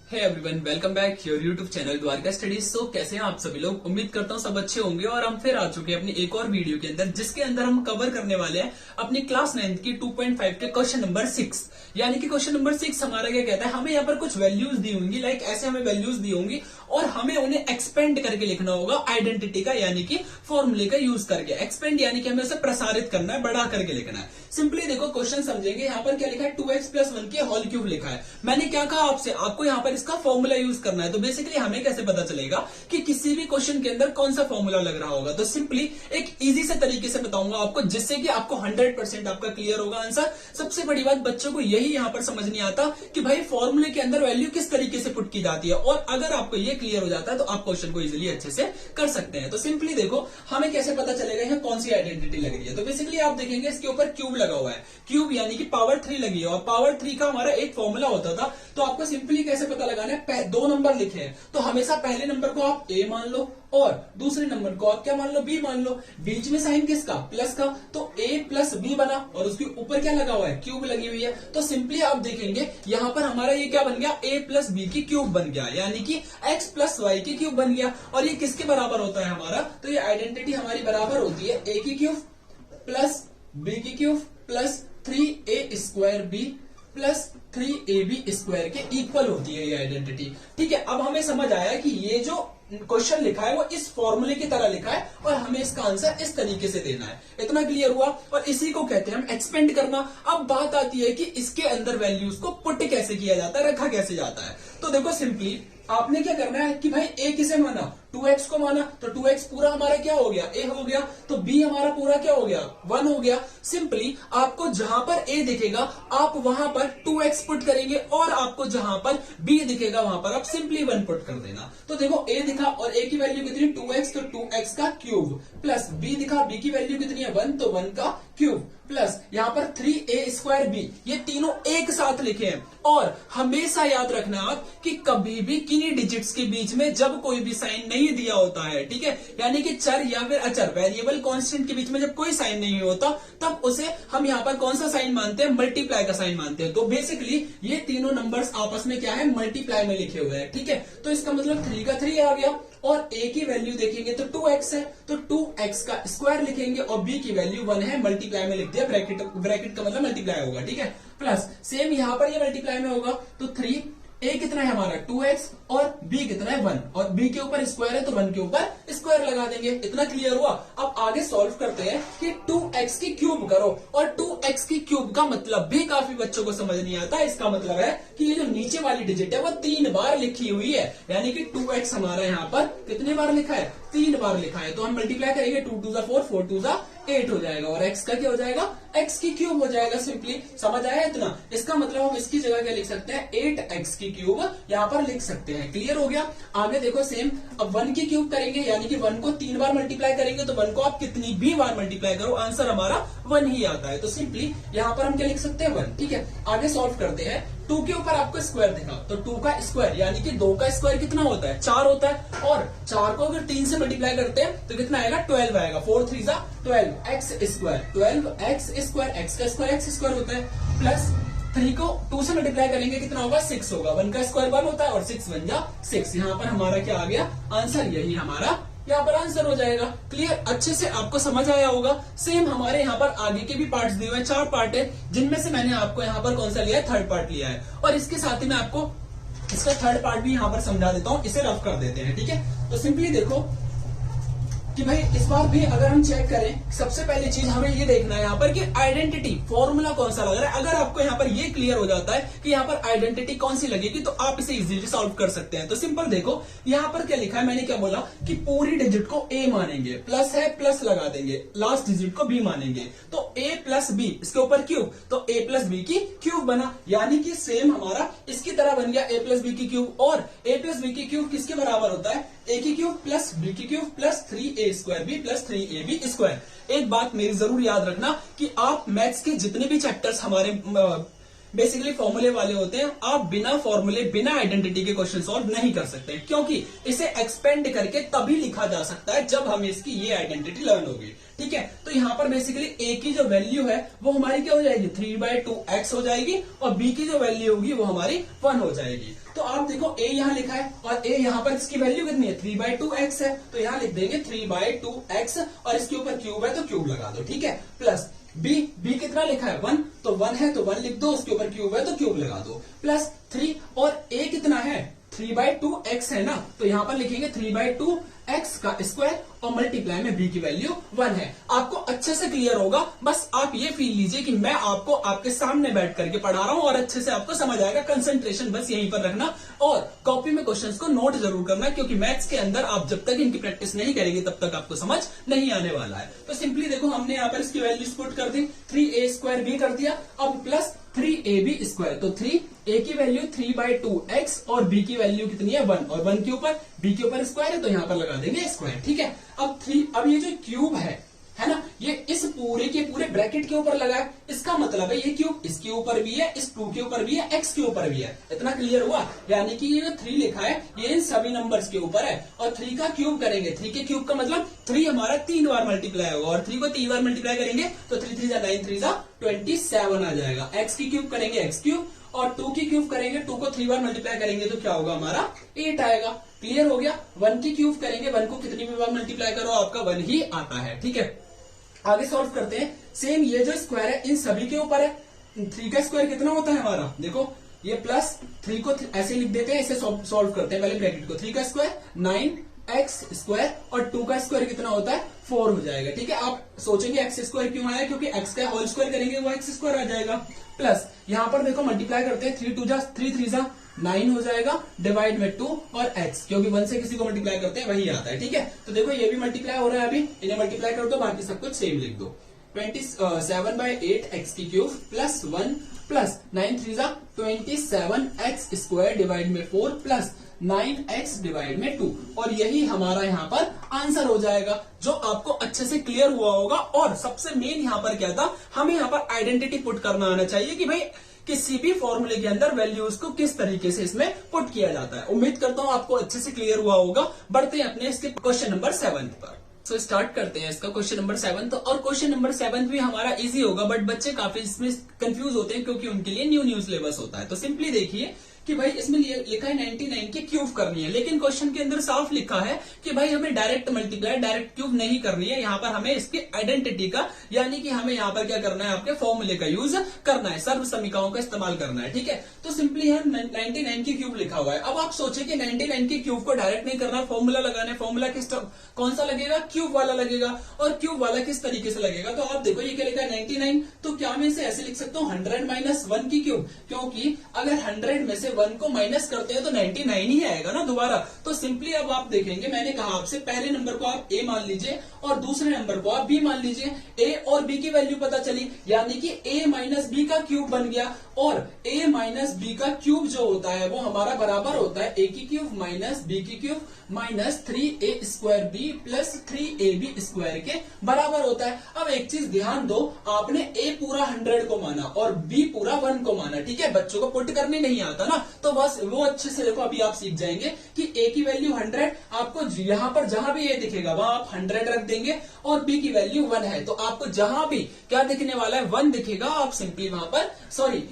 Hey everyone, welcome back your YouTube channel Dwarka studies. तो कैसे हैं आप सभी लोग? उम्मीद करता हूं सब अच्छे होंगे। और हम फिर आ चुके हैं अपनी एक और वीडियो के अंदर, जिसके अंदर हम कवर करने वाले हैं अपनी क्लास 9 की 2.5 के क्वेश्चन नंबर 6। यानी कि क्वेश्चन नंबर 6 हमारा क्या कहता है, हमें यहाँ पर कुछ वैल्यूज दी होंगी, लाइक ऐसे हमें वैल्यूज दी होंगी और हमें उन्हें एक्सपेंड करके लिखना होगा आइडेंटिटी का, यानी कि फॉर्मूले का यूज करके। एक्सपेंड यानी कि हमें उसे प्रसारित करना है, बढ़ा करके लिखना है। सिंपली देखो क्वेश्चन समझेंगे। यहाँ पर क्या लिखा है, 2x + 1 के होल क्यूब लिखा है। मैंने क्या कहा आपसे, आपको यहाँ पर इसका फॉर्मूला यूज करना है। तो बेसिकली हमें कैसे पता चलेगा कि किसी भी क्वेश्चन के अंदर कौन सा फॉर्मूला लग रहा होगा? तो सिंपली एक इजी से तरीके से बताऊंगा आपको, जिससे कि आपको 100% आपका क्लियर होगा आंसर। सबसे बड़ी बात, बच्चों को यही यहाँ पर समझ नहीं आता कि भाई फॉर्मूले के अंदर वैल्यू किस तरीके से पुट की जाती है। और अगर आपको ये क्लियर हो जाता है तो आप क्वेश्चन को इजिली अच्छे से कर सकते हैं। तो सिंपली देखो हमें कैसे पता चलेगा यहाँ कौन सी आइडेंटिटी लग रही है। तो बेसिकली आप देखेंगे इसके ऊपर क्यूब लगा हुआ है, क्यूब यानी कि पावर 3 लगी है। और पावर 3 का हमारा एक फॉर्मूला होता था। तो आपको सिंपली कैसे पता लगाना है, दो नंबर लिखे हैं तो हमेशा पहले नंबर को आप ए मान लो और दूसरे नंबर को आप क्या मान लो, बी मान लो। बीच में साइन किसका, प्लस का, तो ए प्लस बी बना और उसके ऊपर क्या लगा हुआ है, क्यूब लगी हुई है। तो सिंपली आप देखेंगे यहाँ पर हमारा ये क्या बन गया, ए प्लस बी की क्यूब बन गया, यानी कि एक्स प्लस वाई की क्यूब बन गया। और ये किसके बराबर होता है हमारा, तो ये आइडेंटिटी हमारी बराबर होती है ए की क्यूब प्लस बी की cube plus 3a² b plus 3ab² के इक्वल होती है ये आइडेंटिटी। ठीक है, अब हमें समझ आया कि ये जो क्वेश्चन लिखा है वो इस फॉर्मूले की तरह लिखा है और हमें इसका आंसर इस तरीके से देना है। इतना क्लियर हुआ। और इसी को कहते हैं हम एक्सपेंड करना। अब बात आती है कि इसके अंदर वैल्यूज को पुट कैसे किया जाता है, रखा कैसे जाता है। तो देखो सिंपली आपने क्या करना है कि भाई ए किसे माना, 2x को माना, तो 2x पूरा हमारा क्या हो गया, a हो गया। तो b हमारा पूरा क्या हो गया, 1 हो गया। सिंपली आपको जहां पर a दिखेगा आप वहां पर 2x पुट करेंगे और आपको जहां पर b दिखेगा वहां पर आप सिंपली 1 पुट कर देना। तो देखो a दिखा और a की वैल्यू कितनी, 2x, तो 2x का क्यूब प्लस b दिखा, b की वैल्यू कितनी है 1, तो 1 का क्यूब प्लस यहाँ पर 3a² b, ये तीनों एक साथ लिखे हैं। और हमेशा याद रखना आप कि कभी भी किन्हीं डिजिट्स के बीच में जब कोई भी साइन नहीं दिया होता है, ठीक है, यानी कि चर या फिर अचर, वेरिएबल कांस्टेंट के बीच में जब कोई साइन नहीं होता तब उसे हम यहाँ पर कौन सा साइन मानते हैं, मल्टीप्लाई का साइन मानते हैं। तो बेसिकली ये तीनों नंबर्स आपस में क्या है, मल्टीप्लाई में लिखे हुए हैं। ठीक है, तो इसका मतलब 3 का 3 आ गया और a की वैल्यू देखेंगे तो 2x है, तो 2x का स्क्वायर लिखेंगे और b की वैल्यू 1 है, मल्टीप्लाई में लिख दिया, ब्रैकेट का मतलब मल्टीप्लाई होगा। ठीक है, प्लस सेम यहाँ पर ये मल्टीप्लाई में होगा, तो 3, a कितना है हमारा 2x और b कितना है 1, और b के ऊपर स्क्वायर है तो 1 के ऊपर स्क्वायर लगा देंगे। इतना क्लियर हुआ। अब आगे सॉल्व करते हैं कि 2x की क्यूब करो। और 2x की क्यूब का मतलब भी काफी बच्चों को समझ नहीं आता। इसका मतलब है कि ये जो नीचे वाली डिजिट है वो 3 बार लिखी हुई है, यानी कि 2x हमारा यहाँ पर कितने बार लिखा है, 3 बार लिखा है। तो हम मल्टीप्लाई करेंगे, 2 2 4, 4 2 8 हो जाएगा और x का क्या हो जाएगा, x की क्यूब हो जाएगा। सिंपली समझ आया इतना। इसका मतलब हम इसकी जगह क्या लिख सकते हैं, 8x की क्यूब यहाँ पर लिख सकते हैं। क्लियर हो गया। आगे देखो सेम, अब 1 की क्यूब करेंगे, यानी कि 1 को 3 बार मल्टीप्लाई करेंगे, तो 1 को आप कितनी भी बार मल्टीप्लाई करो आंसर हमारा 1 ही आता है। तो सिंपली यहाँ पर हम क्या लिख सकते हैं, 1। ठीक है, आगे सॉल्व करते हैं। 2 के ऊपर आपको स्क्वायर दिखा, तो 2 का स्क्वायर यानी कि 2 का स्क्वायर कितना होता है, 4 होता है। और 4 को अगर 3 से मल्टीप्लाई करते हैं तो कितना आएगा, 12 आएगा। 4 3 12, x², 12x², x का स्क्वायर x² होता है। प्लस 3 को 2 से मल्टीप्लाई करेंगे कितना होगा, 6 होगा। 1 का स्क्वायर 1 होता है और 6 1 जा 6। यहाँ पर हमारा क्या आ गया आंसर, यही हमारा यहाँ पर आंसर हो जाएगा। क्लियर, अच्छे से आपको समझ आया होगा। सेम हमारे यहाँ पर आगे के भी पार्ट्स दिए हुए हैं, 4 पार्ट है, जिनमें से मैंने आपको यहाँ पर कौन सा लिया है, 3rd पार्ट लिया है। और इसके साथ ही मैं आपको इसका 3rd पार्ट भी यहाँ पर समझा देता हूँ, इसे रफ कर देते हैं। ठीक है, तो सिंपली देखो कि भाई इस बार भी अगर हम चेक करें, सबसे पहली चीज हमें ये देखना है यहाँ पर कि आइडेंटिटी फॉर्मूला कौन सा लग रहा है। अगर आपको यहाँ पर ये क्लियर हो जाता है कि यहाँ पर आइडेंटिटी कौन सी लगेगी तो आप इसे इजीली सॉल्व कर सकते हैं। तो सिंपल देखो यहाँ पर क्या लिखा है, मैंने क्या बोला कि पूरी डिजिट को a मानेंगे, प्लस है प्लस लगा देंगे, लास्ट डिजिट को b मानेंगे, तो a प्लस b, इसके ऊपर क्यूब, तो a प्लस b की क्यूब बना, यानी कि सेम हमारा इसकी तरह बन गया a प्लस b की क्यूब। और a प्लस b की क्यूब किसके बराबर होता है, a की क्यूब प्लस b की cube plus 3a² b plus 3ab²। एक बात मेरी जरूर याद रखना कि आप मैथ्स के जितने भी चैप्टर्स हमारे बेसिकली फॉर्मूले वाले होते हैं। आप बिना फॉर्मूले बिना आइडेंटिटी के क्वेश्चन सॉल्व नहीं कर सकते, क्योंकि इसे एक्सपेंड करके तभी लिखा जा सकता है जब हमें इसकी ये आइडेंटिटी लर्न होगी। ठीक है, तो यहाँ पर बेसिकली ए की जो वैल्यू है वो हमारी क्या हो जाएगी 3/2x हो जाएगी, और बी की जो वैल्यू होगी वो हमारी 1 हो जाएगी। तो आप देखो ए यहाँ लिखा है और ए यहाँ पर इसकी वैल्यू कितनी है 3/2x है, तो यहाँ लिख देंगे 3/2x और इसके ऊपर क्यूब है तो क्यूब लगा दो। ठीक है, प्लस बी कितना लिखा है 1, तो 1 है तो 1 लिख दो, उसके ऊपर क्यूब है तो क्यूब लगा दो, प्लस 3 और ए कितना है 3/2x है ना, तो यहाँ पर लिखेंगे 3/2x का स्क्वायर और मल्टीप्लाई में b की वैल्यू 1 है। आपको अच्छे से क्लियर होगा, बस आप ये फील लीजिए कि मैं आपको आपके सामने बैठ करके पढ़ा रहा हूं और अच्छे से आपको समझ आएगा। कंसंट्रेशन बस यहीं पर रखना और कॉपी में क्वेश्चंस को नोट जरूर करना, क्योंकि मैथ्स के अंदर आप जब तक इनकी प्रैक्टिस नहीं करेंगे तब तक आपको समझ नहीं आने वाला है। तो सिंपली देखो हमने यहाँ पर इसकी वैल्यूज पुट कर दी, 3a² b कर दिया, अब प्लस 3ab², तो 3a की वैल्यू 3/2x और b की वैल्यू कितनी है 1, और 1 के ऊपर b के ऊपर स्क्वायर है तो यहाँ पर लगा देंगे स्क्वायर। ठीक है, अब ये जो क्यूब है ना, ये इस पूरे के पूरे ब्रैकेट के ऊपर लगा है, इसका मतलब है ये क्यूब इसके ऊपर भी है, इस 2 के ऊपर भी है, x के ऊपर भी है। इतना क्लियर हुआ, यानी कि ये जो 3 लिखा है ये इन सभी नंबर्स के ऊपर है, और 3 का क्यूब करेंगे, 3 के क्यूब का मतलब 3 हमारा 3 बार मल्टीप्लाई होगा, और 3 को 3 बार मल्टीप्लाई करेंगे तो 3 3 9 3 27 आ जाएगा। x की क्यूब करेंगे x क्यूब, और 2 की क्यूब करेंगे, 2 को 3 बार मल्टीप्लाई करेंगे तो क्या होगा हमारा 8 आएगा। क्लियर हो गया। 1 की क्यूब करेंगे, 1 को कितनी भी बार मल्टीप्लाई करो आपका 1 ही आता है। ठीक है, आगे सॉल्व करते हैं। सेम ये जो स्क्वायर है इन सभी के ऊपर है, 3 का स्क्वायर कितना होता है हमारा, देखो ये प्लस 3 को ऐसे लिख देते हैं, इसे सॉल्व करते हैं पहले ब्रैकेट को, 3 का स्क्वायर 9x² और 2 का स्क्वायर कितना होता है 4 हो जाएगा। ठीक है, आप सोचेंगे x² क्यों आया, क्योंकि x का होल स्क्वायर करेंगे वो x² आ जाएगा, प्लस यहाँ पर देखो मल्टीप्लाई करते हैं, 3 2 जा 3 3 जा 9 हो जाएगा, डिवाइड में 2 और x, क्योंकि 1 से किसी को मल्टीप्लाई करते हैं वही आता है। ठीक है, तो देखो ये भी मल्टीप्लाई हो रहा है, अभी इन्हें मल्टीप्लाई कर दो, बाकी सब कुछ सेम लिख दो। 27/8 x की क्यूब प्लस 1 प्लस 9 3 जा 27x² डिवाइड में 4 प्लस 9x डिवाइड में 2, और यही हमारा यहाँ पर आंसर हो जाएगा, जो आपको अच्छे से क्लियर हुआ होगा। और सबसे मेन यहाँ पर क्या था, हमें यहाँ पर आइडेंटिटी पुट करना आना चाहिए कि भाई किसी भी फॉर्मूले के अंदर वैल्यूज को किस तरीके से इसमें पुट किया जाता है। उम्मीद करता हूं आपको अच्छे से क्लियर हुआ होगा। बढ़ते हैं अपने इसके क्वेश्चन नंबर 7 पर। सो स्टार्ट करते हैं इसका क्वेश्चन नंबर 7। तो और क्वेश्चन नंबर 7 भी हमारा इजी होगा, बट बच्चे काफी इसमें कंफ्यूज होते हैं क्योंकि उनके लिए न्यू सिलेबस होता है। तो सिंपली देखिए कि भाई इसमें लिखा है 99 की क्यूब करनी है, लेकिन क्वेश्चन के अंदर साफ लिखा है कि भाई हमें डायरेक्ट मल्टीप्लाई डायरेक्ट क्यूब नहीं करनी है। यहाँ पर हमें इसकी आइडेंटिटी का, यानी कि हमें यहाँ पर क्या करना है, आपके फॉर्मूले का यूज करना है, सर्व समीकरणों का इस्तेमाल करना है। ठीक है, तो सिंपली यहाँ 99 की क्यूब लिखा हुआ है। अब आप सोचे कि 99 की क्यूब को डायरेक्ट नहीं करना, फॉर्मूला लगाना है। फॉर्मूला किस कौन सा लगेगा, क्यूब वाला लगेगा। और क्यूब वाला किस तरीके से लगेगा, तो आप देखो ये क्या लिखा है 99, तो क्या मैं इसे ऐसे लिख सकता हूँ 100 - 1 की क्यूब, क्योंकि अगर 100 में से 1 को माइनस करते हैं तो 99 ही आएगा ना दोबारा। तो सिंपली अब आप देखेंगे, मैंने कहा आपसे पहले नंबर को आप a मान लीजिए और दूसरे नंबर को आप b मान लीजिए। a और b की वैल्यू पता चली, यानी कि a - b का क्यूब बन गया, और a - b का क्यूब जो होता है वो हमारा बराबर होता है a की क्यूब माइनस b की cube minus 3a² plus 3ab² के बराबर होता है। अब एक चीज ध्यान दो, आपने a पूरा 100 को माना और b पूरा 1 को माना। ठीक है, बच्चों को पुट करने नहीं आता ना, तो बस वो अच्छे से देखो, अभी आप सीख जाएंगे कि a की वैल्यू 100, आपको यहाँ पर जहां भी a दिखेगा वहां आप 100 रख देंगे, और b की वैल्यू 1 है, तो आपको जहां भी क्या दिखने वाला है 1 दिखेगा, आप सिंपली वहां पर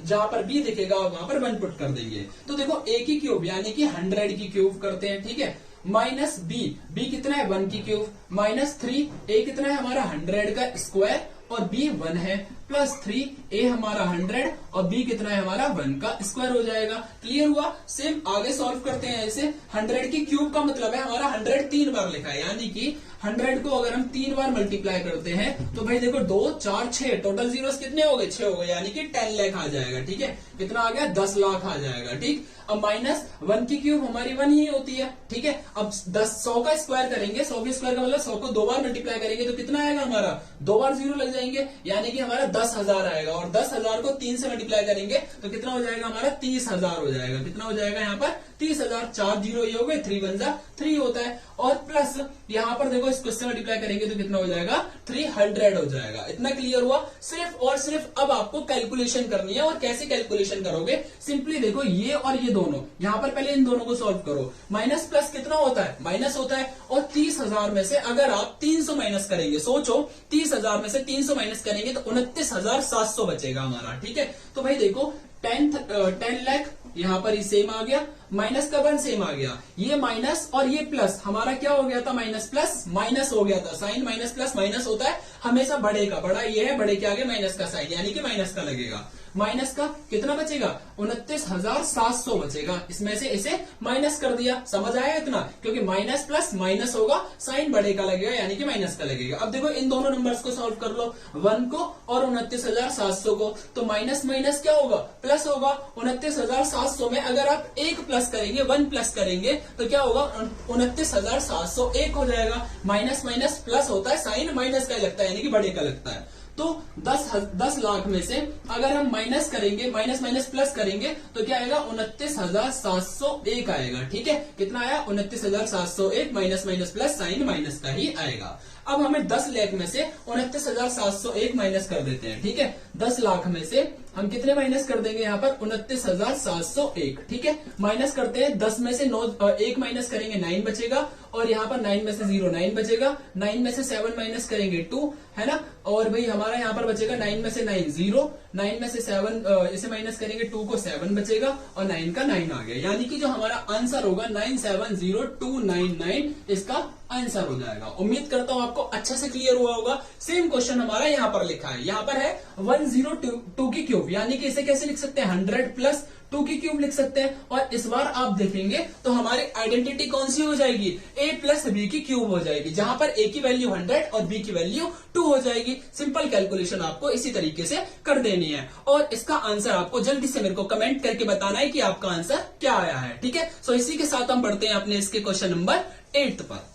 जहां पर b दिखेगा वहां पर 1 पुट कर देंगे। तो देखो a की क्यूब यानी कि 100 की क्यूब करते हैं। ठीक है, माइनस b कितना है 1 की क्यूब माइनस 3, a कितना है हमारा 100 का स्क्वायर और b 1 है, प्लस 3a हमारा 100 और b कितना है हमारा 1 का स्क्वायर हो जाएगा। क्लियर हुआ। सेम आगे सॉल्व करते हैं। ऐसे 100 की क्यूब का मतलब है हमारा 100 3 बार लिखा है, यानी कि 100 को अगर हम 3 बार मल्टीप्लाई करते हैं तो भाई देखो 2 4 6 टोटल जीरोस कितने हो गए 6 हो गए, यानी कि 10 लाख आ जाएगा। ठीक है, कितना आ गया 10 लाख आ जाएगा। ठीक, अब माइनस 1 की क्यूब हमारी 1 ही होती है। ठीक है, अब 100 का स्क्वायर करेंगे, 100 के स्क्वायर का मतलब 100 को 2 बार मल्टीप्लाई करेंगे तो कितना आएगा हमारा 2 बार 0 लग जाएंगे, यानी कि हमारा 10,000 आएगा, और 10,000 को 3 से मल्टीप्लाई करेंगे तो कितना हो जाएगा हमारा 30,000 हो जाएगा। कितना हो जाएगा यहाँ पर 30,000, 4 जीरो ये हो गए, 3 1 जा 3 होता है, और प्लस यहाँ पर देखो इसको इससे मल्टीप्लाई करेंगे तो कितना हो जाएगा 300 हो जाएगा। इतना क्लियर हुआ। सिर्फ और सिर्फ अब आपको कैलकुलेशन करनी है, और कैसे कैलकुलेशन करोगे, सिंपली देखो ये और ये दोनों, यहाँ पर पहले इन दोनों को सॉल्व करो। माइनस प्लस कितना होता है, माइनस होता है, और 30,000 में से अगर आप 300 माइनस करेंगे, सोचो 30,000 में से 300 माइनस करेंगे तो 29,700 बचेगा हमारा। ठीक है, तो भाई देखो 10 लाख यहाँ पर ही सेम आ गया, माइनस का 1 सेम आ गया, ये माइनस और ये प्लस हमारा क्या हो गया था, माइनस प्लस माइनस हो गया था। साइन माइनस प्लस माइनस होता है हमेशा बड़े का, बड़ा ये है, बड़े के आगे माइनस का साइन, यानी कि माइनस का लगेगा। माइनस का कितना बचेगा 29,700 बचेगा, इसमें से इसे माइनस कर दिया। समझ आया इतना, क्योंकि माइनस प्लस माइनस होगा, साइन बड़े का लगेगा यानी कि माइनस का लगेगा। अब देखो इन दोनों नंबर्स को सॉल्व कर लो, 1 को और 29,700 को, तो माइनस माइनस क्या होगा, प्लस होगा। 29,700 में अगर आप 1 प्लस करेंगे, 1 प्लस करेंगे तो क्या होगा 29,701 हो जाएगा। माइनस माइनस प्लस होता है, साइन माइनस का लगता है यानी कि बड़े का लगता है। तो 10 लाख में से अगर हम माइनस करेंगे, माइनस माइनस प्लस करेंगे तो क्या आएगा 29,701 आएगा। ठीक है, कितना आया 29,701, minus minus plus sign minus का ही आएगा। अब हमें 10 लाख में से 29,701 माइनस कर देते हैं। ठीक है, 10 लाख में से हम कितने माइनस कर देंगे यहाँ पर 29,701। ठीक है, माइनस करते हैं, 10 में से 1 माइनस करेंगे 9 बचेगा, और यहाँ पर 9 में से 0 9 बचेगा, 9 में से 7 माइनस करेंगे 2 है ना, और भाई हमारा यहाँ पर बचेगा 9 में से 9 0, 9 में से 7 इसे माइनस करेंगे 2 को 7 बचेगा, और 9 का 9 आ गया, यानी कि जो हमारा आंसर होगा 970299 इसका आंसर हो जाएगा। उम्मीद करता हूं आपको अच्छे से क्लियर हुआ होगा। सेम क्वेश्चन हमारा यहाँ पर लिखा है, यहाँ पर है 102 की क्यूब, यानी कि इसे कैसे लिख सकते हैं 100 प्लस 2 की क्यूब लिख सकते हैं। और इस बार आप देखेंगे तो हमारी आइडेंटिटी कौन सी हो जाएगी, a प्लस बी की क्यूब हो जाएगी, जहां पर a की वैल्यू 100 और b की वैल्यू 2 हो जाएगी। सिंपल कैलकुलेशन आपको इसी तरीके से कर देनी है, और इसका आंसर आपको जल्दी से मेरे को कमेंट करके बताना है कि आपका आंसर क्या आया है। ठीक है, सो इसी के साथ हम बढ़ते हैं अपने इसके क्वेश्चन नंबर 8 पर।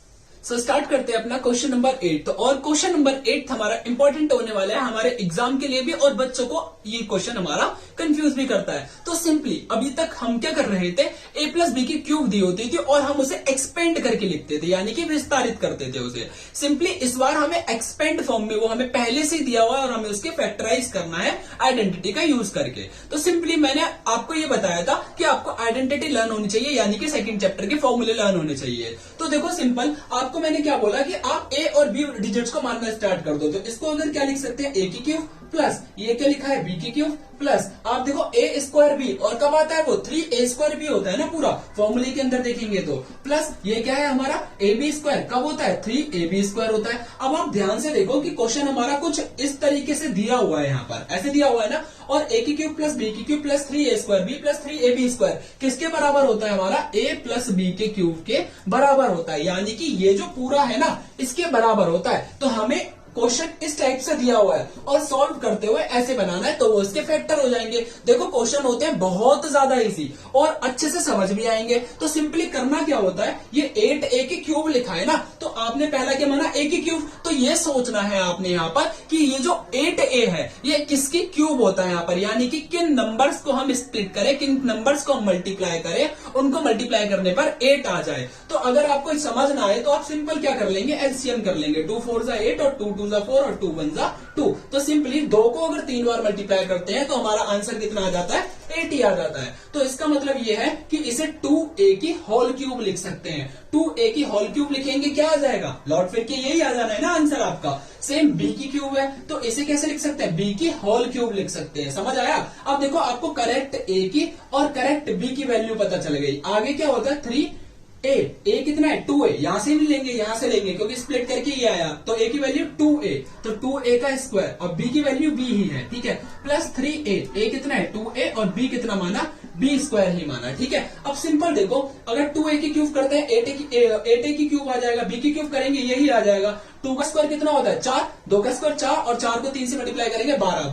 सो स्टार्ट करते हैं अपना क्वेश्चन नंबर 8। तो और क्वेश्चन नंबर 8 हमारा इंपॉर्टेंट होने वाला है हमारे एग्जाम के लिए भी, और बच्चों को ये क्वेश्चन हमारा कंफ्यूज भी करता है। तो सिंपली अभी तक हम क्या कर रहे थे, a प्लस बी की क्यूब दी होती थी और हम उसे एक्सपेंड करके लिखते थे, यानी कि विस्तारित करते थे उसे। सिंपली इस बार हमें एक्सपेंड फॉर्म में, वो हमें पहले से दिया हुआ है और हमें उसके फैक्टराइज करना है आइडेंटिटी का यूज करके। तो सिंपली मैंने आपको ये बताया था कि आपको आइडेंटिटी लर्न होनी चाहिए, यानी कि सेकंड चैप्टर के फॉर्मूले लर्न होने चाहिए। तो देखो सिंपल आपको मैंने क्या बोला कि आप a और b डिजिट्स को मानना स्टार्ट कर दो। तो इसको अगर क्या लिख सकते हैं, a की क्यूब प्लस ये क्या लिखा है b की क्यूब प्लस, आप देखो a स्क्वायर b, और कब आता है वो 3a स्क्वायर b होता है ना पूरा फॉर्मूले के अंदर देखेंगे तो, प्लस ये क्या है हमारा ab स्क्वायर, कब होता है 3ab स्क्वायर होता है। अब आप ध्यान से देखो कि क्वेश्चन हमारा कुछ इस तरीके से दिया हुआ है, यहाँ पर ऐसे दिया हुआ है ना, और a की क्यूब प्लस b की cube plus 3a square b plus 3ab square किसके बराबर होता है, हमारा a प्लस b के क्यूब के बराबर होता है, यानी कि ये जो पूरा है ना इसके बराबर होता है। तो हमें क्वेश्चन इस टाइप से दिया हुआ है और सॉल्व करते हुए ऐसे बनाना है, तो वो इसके फैक्टर हो जाएंगे। देखो क्वेश्चन होते हैं बहुत ज्यादा इजी और अच्छे से समझ भी आएंगे। तो सिंपली करना क्या होता है, ये 8a की क्यूब लिखा है ना, तो आपने पहला क्या माना a की क्यूब, तो ये सोचना है आपने यहाँ पर कि ये जो 8a है ये किसकी क्यूब होता है यहाँ पर, यानी कि किन नंबर्स को हम स्प्लिट करें, किन नंबर्स को हम मल्टीप्लाई करें, उनको मल्टीप्लाई करने पर 8 आ जाए। तो अगर आपको समझ ना आए तो आप सिंपल क्या कर लेंगे, एलसीएम कर लेंगे, 2 4 जा 8 और 2 2 जा 4 और 2 1 जा 2। तो सिंपली 2 को अगर 3 बार मल्टीप्लाई करते हैं तो हमारा आंसर कितना आ जाता है, 80 आ जाता है। तो इसका मतलब ये है कि इसे 2a की होल क्यूब लिख सकते हैं। 2a की होल क्यूब लिखेंगे क्या आ जाएगा, लॉट फिर के यही आ जाना है ना आंसर आपका। सेम b की क्यूब है तो इसे कैसे लिख सकते हैं, b की होल क्यूब लिख सकते हैं। समझ आया। अब देखो आपको करेक्ट a की और करेक्ट b की वैल्यू पता चल गई। आगे क्या होता है 3a कितना है 2a, यहां से भी लेंगे यहां से लेंगे क्योंकि स्प्लिट करके ये आया, तो a की वैल्यू 2a, तो 2a का स्क्वायर और b की वैल्यू b ही है, ठीक है, प्लस 3a कितना है 2a और b कितना माना, b स्क्वायर ही माना, ठीक है। अब सिंपल देखो अगर 2a की क्यूब करते हैं 8a की क्यूब आ जाएगा, b की क्यूब करेंगे यही आ जाएगा, 2 का स्क्वायर कितना होता है 4, 2 का स्क्वायर 4 और 4 को 3 से मल्टीप्लाई करेंगे 12,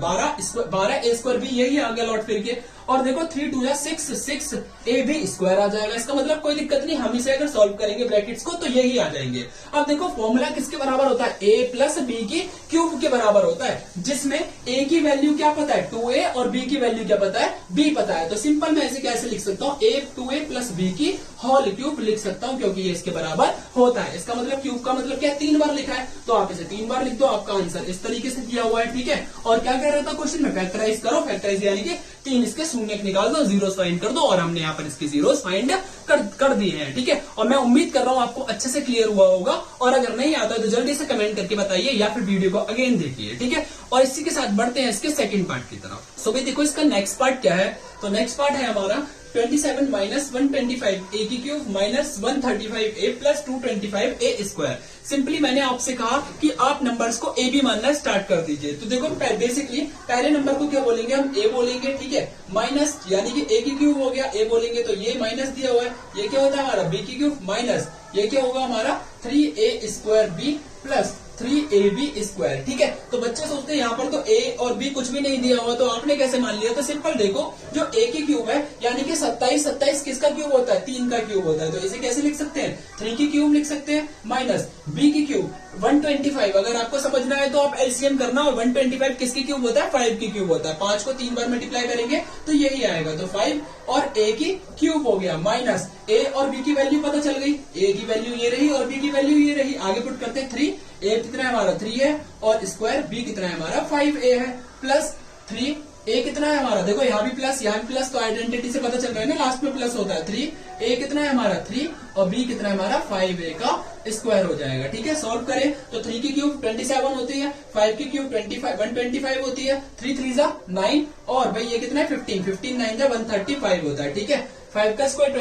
12 ए स्क्वायर भी यही आ गया लौट फिर के। और देखो 3 2 जा 6, 6 ए भी स्क्वायर आ जाएगा। इसका मतलब कोई दिक्कत नहीं, हम इसे अगर सॉल्व करेंगे ब्रैकेट्स को तो यही आ जाएंगे। अब देखो फॉर्मूला किसके बराबर होता है, ए प्लस बी की क्यूब के बराबर होता है, जिसमें ए की वैल्यू क्या पता है 2a और बी की वैल्यू क्या पता है b पता है। तो सिंपल मैं इसे कैसे लिख सकता हूँ, a 2a प्लस बी की होल क्यूब लिख सकता हूँ, क्योंकि ये इसके बराबर होता है। इसका मतलब क्यूब का मतलब क्या है, 3 बार लिखा है, तो आप इसे 3 बार लिख दो, आपका आंसर इस तरीके से दिया हुआ है। ठीक है, और क्या कह रहा था क्वेश्चन में, फैक्टराइज करो, फैक्टराइज यानी कि 3 इसके शून्य निकाल दो, जीरोस फाइंड कर दो, और हमने यहाँ पर इसके जीरोस फाइंड कर दिए हैं। ठीक है, और मैं उम्मीद कर रहा हूँ आपको अच्छे से क्लियर हुआ होगा, और अगर नहीं आता है तो जल्दी से कमेंट करके बताइए या फिर वीडियो को अगेन देखिए। ठीक है, और इसी के साथ बढ़ते हैं इसके सेकंड पार्ट की तरफ। सो भाई देखो इसका नेक्स्ट पार्ट क्या है, तो नेक्स्ट पार्ट है हमारा 27 माइनस 125 ए की क्यूब माइनस 135 ए प्लस 225 ए स्क्वायर। सिंपली मैंने आपसे कहा कि आप नंबर्स को ए बी मानना स्टार्ट कर दीजिए। तो देखो बेसिकली पहले नंबर को क्या बोलेंगे, हम ए बोलेंगे। ठीक है, माइनस यानी कि ए की क्यूब हो गया, ए बोलेंगे तो ये माइनस दिया हुआ है, ये क्या होता है हमारा बी की क्यूब माइनस ये क्या होगा हमारा 3a square B plus 3ab square. ठीक है, तो बच्चे सोचते हैं यहाँ पर तो a और b कुछ भी नहीं दिया हुआ, तो आपने कैसे मान लिया। तो सिंपल देखो, जो a की क्यूब है यानी कि 27 किसका क्यूब होता है, 3 का क्यूब होता है, तो इसे कैसे लिख सकते हैं 3 की क्यूब लिख सकते हैं, माइनस b की क्यूब 125। अगर आपको समझना है तो आप एलसीएम करना, और 125 किसकी क्यूब होता है 5 की क्यूब होता है। 5 को 3 बार मल्टीप्लाई करेंगे तो यही आएगा, तो 5 और a की क्यूब हो गया, माइनस a और b की वैल्यू पता चल गई, a की वैल्यू ये रही और b की वैल्यू ये रही। आगे पुट करते हैं 3, a कितना है हमारा 3 है, और स्क्वायर b कितना है हमारा 5a है, प्लस 3 a कितना है हमारा, देखो यहाँ भी प्लस यहाँ भी प्लस, तो आइडेंटिटी से पता चल रहा है ना लास्ट में प्लस होता है। 3 a कितना है हमारा 3 और b कितना है हमारा 5a का स्क्वायर हो जाएगा। ठीक है, सॉल्व करें तो 3 की क्यूब 27 होती है, 5 की क्यूब 125 होती है, 3 3 जा 9, और भाई ये कितना है 15 9 जा 135 होता है। ठीक है, 5 का स्क्वायर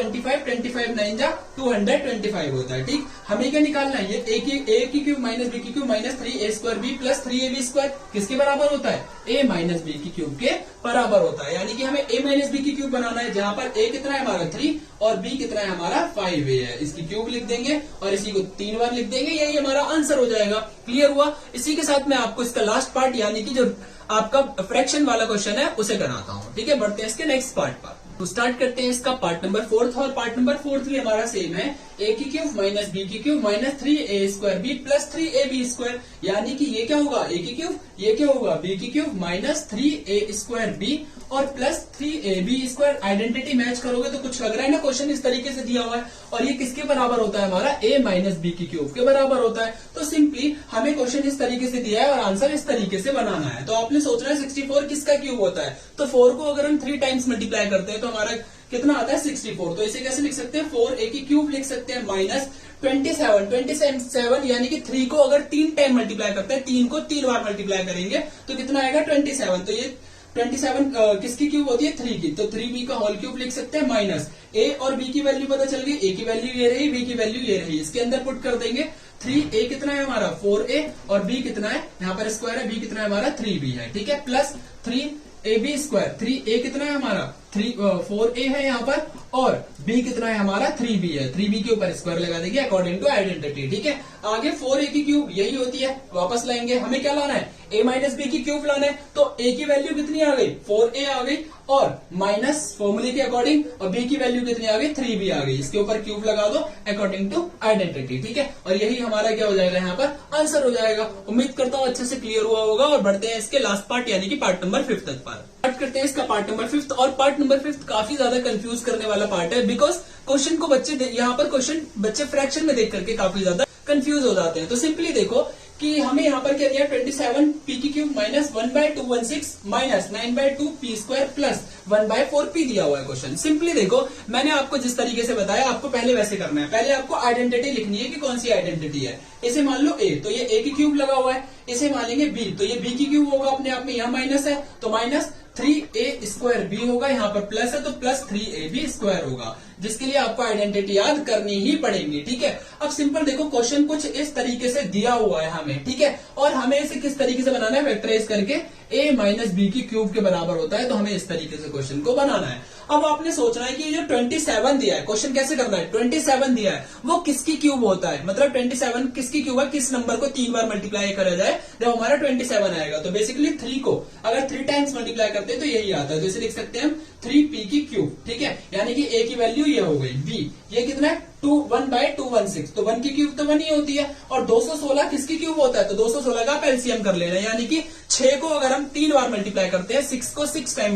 25 9 जा 225 होता है। ठीक, हमें क्या निकालना है, ये a की क्यूब माइनस b की cube minus 3a square b plus 3ab square किसके बराबर होता है, a माइनस b की क्यूब के बराबर होता है। यानी कि हमें a माइनस b की क्यूब बनाना है, जहां पर a कितना है हमारा 3 और b कितना है हमारा 5a है। इसकी क्यूब लिख देंगे और इसी को 3 बार लिख देंगे, यही हमारा आंसर हो जाएगा। क्लियर हुआ। इसी के साथ मैं आपको इसका लास्ट पार्ट यानी कि जो आपका फ्रैक्शन वाला क्वेश्चन है उसे कराता हूँ। ठीक है, बढ़ते हैं इसके नेक्स्ट पार्ट पर। तो स्टार्ट करते हैं इसका पार्ट नंबर 4, और पार्ट नंबर 4 भी हमारा सेम है, a की क्यूब माइनस b की cube minus 3a square b plus 3ab square. यानी कि ये क्या होगा a की क्यूब, ये क्या होगा b की cube minus 3a square b और plus 3ab square. Identity match करोगे तो कुछ लग रहा है ना, क्वेश्चन इस तरीके से दिया हुआ है, और ये किसके बराबर होता है हमारा a माइनस b की क्यूब के बराबर होता है। तो सिंपली हमें क्वेश्चन इस तरीके से दिया है और आंसर इस तरीके से बनाना है। तो आपने सोचना है 64 किसका क्यूब होता है, तो 4 को अगर हम 3 टाइम्स मल्टीप्लाई करते हैं तो हमारा कितना आता है 64। तो इसे कैसे लिख सकते हैं, 4a की क्यूब लिख सकते हैं माइनस 27 यानी कि 3 को अगर 3 टाइम मल्टीप्लाई करते हैं, 3 को 3 बार मल्टीप्लाई करेंगे तो कितना आएगा 27। तो ये 27 किसकी क्यूब होती है 3 की, तो 3b का होल क्यूब लिख सकते हैं, माइनस a और b की वैल्यू पता चल गई, a की वैल्यू ये रही, b की वैल्यू ये रही, इसके अंदर पुट कर देंगे। 3a कितना है हमारा 4a और b कितना है, यहाँ पर स्क्वायर है, b कितना है हमारा 3b है। ठीक है, प्लस 3ab स्क्वायर, 3a कितना है हमारा 4a है यहाँ पर, और b कितना है हमारा 3b है, 3b के ऊपर स्क्वायर लगा देंगे अकॉर्डिंग टू आइडेंटिटी। ठीक है, आगे 4a की क्यूब यही होती है, वापस लाएंगे, हमें क्या लाना है a माइनस b की क्यूब लाना है। तो a की वैल्यू कितनी आ गई 4a आ गई, और माइनस फॉर्मूले के अकॉर्डिंग, और b की वैल्यू कितनी आ गई 3b आ गई, इसके ऊपर क्यूब लगा दो अकॉर्डिंग टू आइडेंटिटी। ठीक है, और यही हमारा क्या हो जाएगा यहाँ पर आंसर हो जाएगा। उम्मीद करता हूँ अच्छे से क्लियर हुआ होगा, और बढ़ते हैं इसके लास्ट पार्ट यानी कि पार्ट नंबर 5 तक पर। स्टार्ट करते हैं इसका पार्ट नंबर 5, और पार्ट नंबर 5 काफी ज्यादा कंफ्यूज करने वाला पार्ट है, बिकॉज क्वेश्चन को यहाँ पर क्वेश्चन बच्चे फ्रैक्शन में देख करके काफी ज्यादा कंफ्यूज हो जाते हैं। तो सिंपली देखो कि हमें यहाँ पर क्या दिया 27 p की cube minus 1/216 minus 9/2 p square plus 1/4 p दिया हुआ है क्वेश्चन। सिंपली देखो, मैंने आपको जिस तरीके से बताया आपको पहले वैसे करना है। पहले आपको आइडेंटिटी लिखनी है कि कौन सी आइडेंटिटी है। इसे मान लो a, तो ये a की क्यूब लगा हुआ है, इसे मानेंगे b, तो ये b की क्यूब होगा अपने आप में, यहाँ माइनस है तो माइनस 3a स्क्वायर b होगा, यहाँ पर प्लस है तो प्लस 3ab स्क्वायर होगा, जिसके लिए आपको आइडेंटिटी याद करनी ही पड़ेगी। ठीक है, अब सिंपल देखो क्वेश्चन कुछ इस तरीके से दिया हुआ है हमें, ठीक है, और हमें इसे किस तरीके से बनाना है, फैक्टराइज करके a माइनस बी की क्यूब के बराबर होता है, तो हमें इस तरीके से क्वेश्चन को बनाना है। अब आपने सोचना है कि ये जो 27 दिया है, क्वेश्चन कैसे करना है, 27 दिया है वो किसकी क्यूब होता है, मतलब 27 किसकी क्यूब है, किस नंबर को 3 बार मल्टीप्लाई करा जाए जब हमारा 27 आएगा। तो बेसिकली 3 को अगर 3 टाइम्स मल्टीप्लाई करते हैं तो यही आता है, तो इसे लिख सकते हैं हम 3p की क्यूब, ठीक है। यानी कि a की वैल्यू ये हो गई, b ये कितना है 1/216, तो 1 की क्यूब तो 1 ही होती है, और 216 किसकी क्यूब होता है, तो 216 का आप एलसीएम कर लेना, यानी कि 6 को अगर हम 3 बार मल्टीप्लाई करते हैं, 6 को 3 टाइम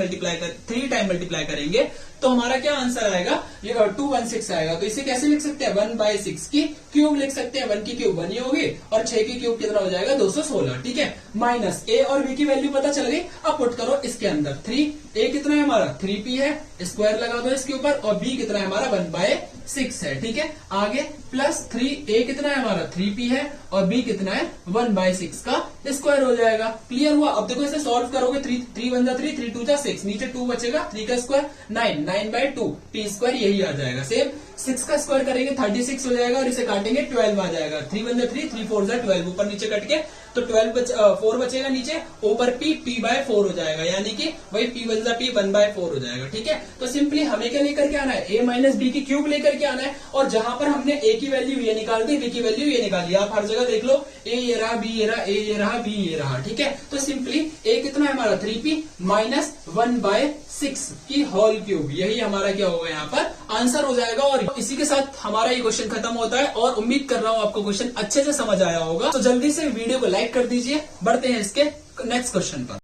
मल्टीप्लाई करेंगे तो हमारा क्या आंसर आएगा, ये 216 आएगा। तो इसे कैसे लिख सकते हैं, 1/6 की क्यूब लिख सकते हैं, 1 की क्यूब 1 ही होगी और 6 की क्यूब कितना हो जाएगा 216, ठीक है। माइनस a और b की वैल्यू पता चल गई, अब पुट करो इसके अंदर 3, a कितना है हमारा 3p है, स्क्वायर लगा दो इसके ऊपर, और b कितना है हमारा 1/6 है, ठीक है। आगे प्लस 3a कितना है हमारा 3p है, और b कितना है 1/6 का स्क्वायर हो जाएगा। क्लियर हुआ। अब देखो इसे सॉल्व करोगे, 3 1 जा 3, 3 2 जा 6, नीचे 2 बचेगा, 3 का स्क्वायर 9, 9/2 p स्क्वायर यही आ जाएगा। सेम 6 का स्क्वायर करेंगे 36 हो जाएगा, और इसे काटेंगे 12 आ जाएगा, 3 1 जा 3, 3 4 जा 12, ऊपर नीचे कट के तो 4 बचेगा नीचे, ऊपर p/4 हो जाएगा, यानी कि वही p 1 जा p 1/4 हो जाएगा, ठीक है। तो सिंपली हमें क्या लेकर के आना है, a माइनस b की क्यूब लेकर के आना है, और जहां पर हमने a की वैल्यू ये निकाल दी, b की वैल्यू ये निकाली, आप हर जगह देख लो, a ये रहा, b ये रहा, a ये रहा, b ये रहा, ठीक है। तो सिंपली a कितना है हमारा 3p माइनस 1/6 की होल क्यूब, यही हमारा क्या होगा यहाँ पर आंसर हो जाएगा। और इसी के साथ हमारा ये क्वेश्चन खत्म होता है, और उम्मीद कर रहा हूँ आपको क्वेश्चन अच्छे से समझ आया होगा। तो जल्दी से वीडियो को लाइक कर दीजिए, बढ़ते हैं इसके नेक्स्ट क्वेश्चन पर।